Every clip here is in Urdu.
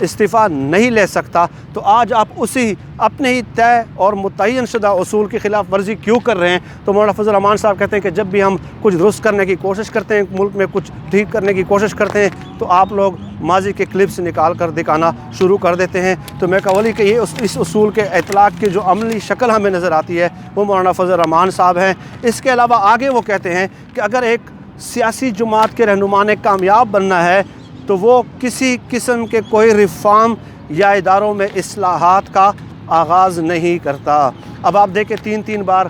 استعفیٰ نہیں لے سکتا، تو آج آپ اسی اپنے ہی طے اور متعین شدہ اصول کی خلاف ورزی کیوں کر رہے ہیں؟ تو مولانا فضل الرحمان صاحب کہتے ہیں کہ جب بھی ہم کچھ درست کرنے کی کوشش کرتے ہیں، ملک میں کچھ ٹھیک کرنے کی کوشش کرتے ہیں، تو آپ لوگ ماضی کے کلپس نکال کر دکھانا شروع کر دیتے ہیں۔ تو میں قولی کہ یہ اس اصول کے اطلاق کی جو عملی شکل ہمیں نظر آتی ہے وہ مولانا فضل الرحمان صاحب ہیں۔ اس کے علاوہ آگے وہ کہتے ہیں کہ اگر ایک سیاسی جماعت کے رہنما نے کامیاب بننا ہے تو وہ کسی قسم کے کوئی ریفارم یا اداروں میں اصلاحات کا آغاز نہیں کرتا۔ اب آپ دیکھیں 3 بار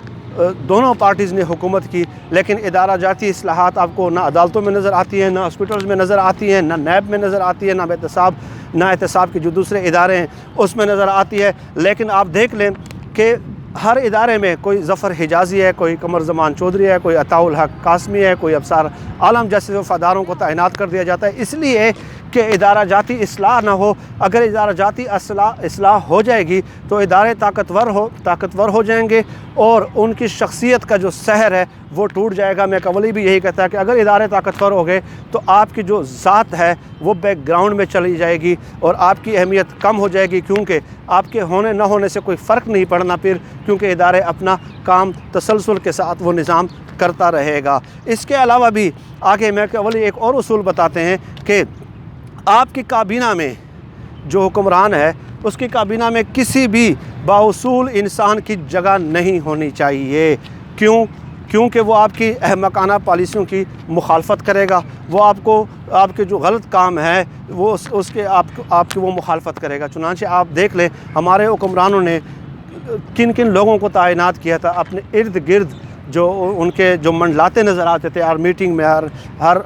دونوں پارٹیز نے حکومت کی، لیکن ادارہ جاتی اصلاحات آپ کو نہ عدالتوں میں نظر آتی ہیں، نہ ہاسپٹلز میں نظر آتی ہیں، نہ نیب میں نظر آتی ہے، نہ احتساب کے جو دوسرے ادارے ہیں اس میں نظر آتی ہے۔ لیکن آپ دیکھ لیں کہ ہر ادارے میں کوئی ظفر حجازی ہے، کوئی قمر زمان چودھری ہے، کوئی عطاء الحق قاسمی ہے، کوئی ابصار عالم جیسے وفاداروں کو تعینات کر دیا جاتا ہے، اس لیے کہ ادارہ جاتی اصلاح نہ ہو۔ اگر ادارہ جاتی اصلاح ہو جائے گی تو ادارے طاقتور ہو جائیں گے اور ان کی شخصیت کا جو سحر ہے وہ ٹوٹ جائے گا۔ میں قولی بھی یہی کہتا ہے کہ اگر ادارے طاقتور ہو گئے تو آپ کی جو ذات ہے وہ بیک گراؤنڈ میں چلی جائے گی اور آپ کی اہمیت کم ہو جائے گی، کیونکہ آپ کے ہونے نہ ہونے سے کوئی فرق نہیں پڑنا پھر، کیونکہ ادارے اپنا کام تسلسل کے ساتھ وہ نظام کرتا رہے گا۔ اس کے علاوہ بھی آگے میں قولی ایک اور اصول بتاتے ہیں کہ آپ کی کابینہ میں جو حکمران ہے اس کی کابینہ میں کسی بھی بااصول انسان کی جگہ نہیں ہونی چاہیے۔ کیونکہ وہ آپ کی احمقانہ پالیسیوں کی مخالفت کرے گا، وہ آپ کے جو غلط کام ہے وہ آپ کی وہ مخالفت کرے گا۔ چنانچہ آپ دیکھ لیں ہمارے حکمرانوں نے کن لوگوں کو تعینات کیا تھا اپنے ارد گرد، جو ان کے جو منڈلاتے نظر آتے تھے ہر میٹنگ میں، ہر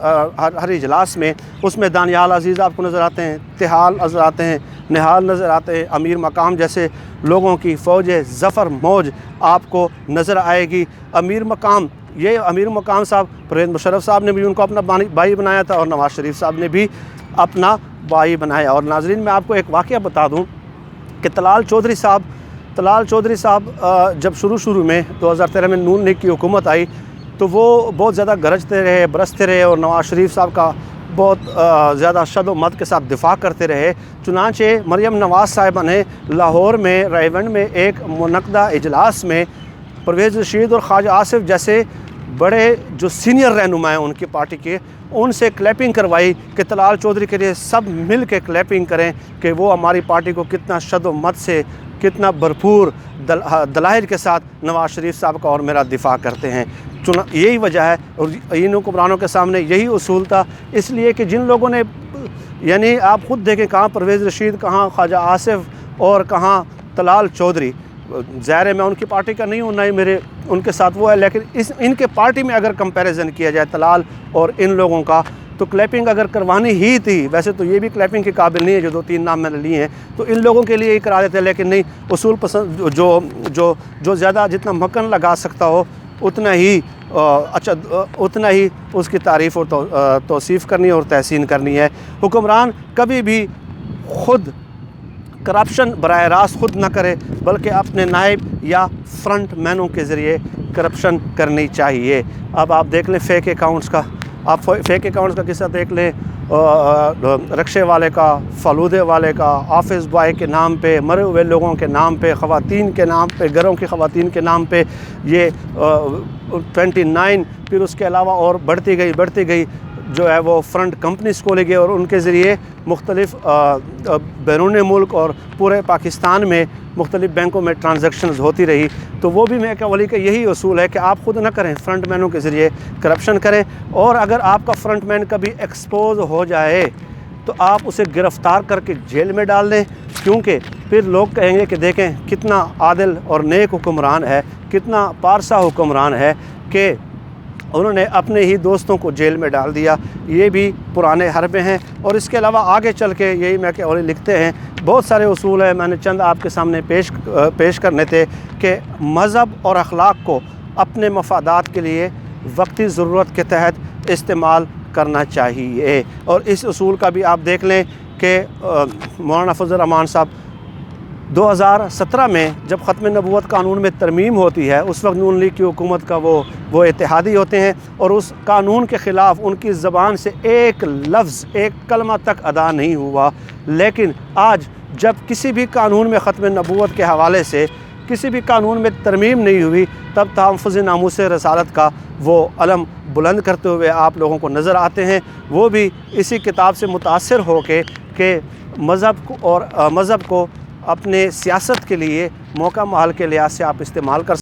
اجلاس میں، اس میں دانیال عزیز آپ کو نظر آتے ہیں، تحال نظر آتے ہیں، نہال نظر آتے ہیں، امیر مقام جیسے لوگوں کی فوج ظفر موج آپ کو نظر آئے گی۔ امیر مقام صاحب پرویز مشرف صاحب نے بھی ان کو اپنا بھائی بنایا تھا اور نواز شریف صاحب نے بھی اپنا بھائی بنایا۔ اور ناظرین میں آپ کو ایک واقعہ بتا دوں کہ طلال چودھری صاحب جب شروع میں 2013 میں نون لیگ کی حکومت آئی تو وہ بہت زیادہ گرجتے رہے، برستے رہے اور نواز شریف صاحب کا بہت زیادہ شد و مد کے ساتھ دفاع کرتے رہے۔ چنانچہ مریم نواز صاحبہ نے لاہور میں رائیونڈ میں ایک منعقدہ اجلاس میں پرویز رشید اور خواجہ آصف جیسے بڑے جو سینئر رہنما ہیں ان کی پارٹی کے، ان سے کلیپنگ کروائی کہ طلال چودھری کے لیے سب مل کے کلیپنگ کریں کہ وہ ہماری پارٹی کو کتنا شد و مد سے، کتنا بھرپور دلائل کے ساتھ نواز شریف صاحب کا اور میرا دفاع کرتے ہیں۔ یہی وجہ ہے اور ان حکمرانوں کے سامنے یہی اصول تھا، اس لیے کہ جن لوگوں نے، یعنی آپ خود دیکھیں کہاں پرویز رشید، کہاں خواجہ آصف اور کہاں طلال چودھری۔ ظاہر ہے میں ان کی پارٹی کا نہیں ہوں، نہ ہی میرے ان کے ساتھ وہ ہے، لیکن ان کے پارٹی میں اگر کمپیریزن کیا جائے طلال اور ان لوگوں کا تو کلیپنگ اگر کروانی ہی تھی، ویسے تو یہ بھی کلیپنگ کے قابل نہیں ہے جو 2-3 نام میں نے لیے ہیں، تو ان لوگوں کے لیے ہی کرا دیتے، لیکن نہیں، اصول پسند جو زیادہ جتنا مکن لگا سکتا ہو اتنا ہی اس کی تعریف اور توصیف کرنی اور تحسین کرنی ہے۔ حکمران کبھی بھی خود کرپشن براہ راست خود نہ کرے، بلکہ اپنے نائب یا فرنٹ مینوں کے ذریعے کرپشن کرنی چاہیے۔ اب آپ دیکھ لیں فیک اکاؤنٹس کا قصہ دیکھ لیں، رکشے والے کا، فالودے والے کا، آفس بوائے کے نام پہ، مرے ہوئے لوگوں کے نام پہ، خواتین کے نام پہ، گھروں کی خواتین کے نام پہ یہ 29، پھر اس کے علاوہ اور بڑھتی گئی جو ہے وہ فرنٹ کمپنیز کھولے گئے اور ان کے ذریعے مختلف بیرون ملک اور پورے پاکستان میں مختلف بینکوں میں ٹرانزیکشنز ہوتی رہی۔ تو وہ بھی میں قولی کا یہی اصول ہے کہ آپ خود نہ کریں، فرنٹ مینوں کے ذریعے کرپشن کریں، اور اگر آپ کا فرنٹ مین کبھی ایکسپوز ہو جائے تو آپ اسے گرفتار کر کے جیل میں ڈال دیں، کیونکہ پھر لوگ کہیں گے کہ دیکھیں کتنا عادل اور نیک حکمران ہے، کتنا پارسا حکمران ہے کہ انہوں نے اپنے ہی دوستوں کو جیل میں ڈال دیا۔ یہ بھی پرانے حربے ہیں۔ اور اس کے علاوہ آگے چل کے یہی میں کہ لکھتے ہیں، بہت سارے اصول ہیں، میں نے چند آپ کے سامنے پیش کرنے تھے کہ مذہب اور اخلاق کو اپنے مفادات کے لیے وقتی ضرورت کے تحت استعمال کرنا چاہیے۔ اور اس اصول کا بھی آپ دیکھ لیں کہ مولانا فضل الرحمان صاحب 2017 میں جب ختم نبوت قانون میں ترمیم ہوتی ہے، اس وقت نون لیگ کی حکومت کا وہ اتحادی ہوتے ہیں اور اس قانون کے خلاف ان کی زبان سے ایک لفظ، ایک کلمہ تک ادا نہیں ہوا۔ لیکن آج جب کسی بھی قانون میں ختم نبوت کے حوالے سے کسی بھی قانون میں ترمیم نہیں ہوئی، تب تحفظ ناموس رسالت کا وہ علم بلند کرتے ہوئے آپ لوگوں کو نظر آتے ہیں۔ وہ بھی اسی کتاب سے متاثر ہو کے کہ مذہب کو اپنے سیاست کے لیے موقع محل کے لحاظ سے آپ استعمال کر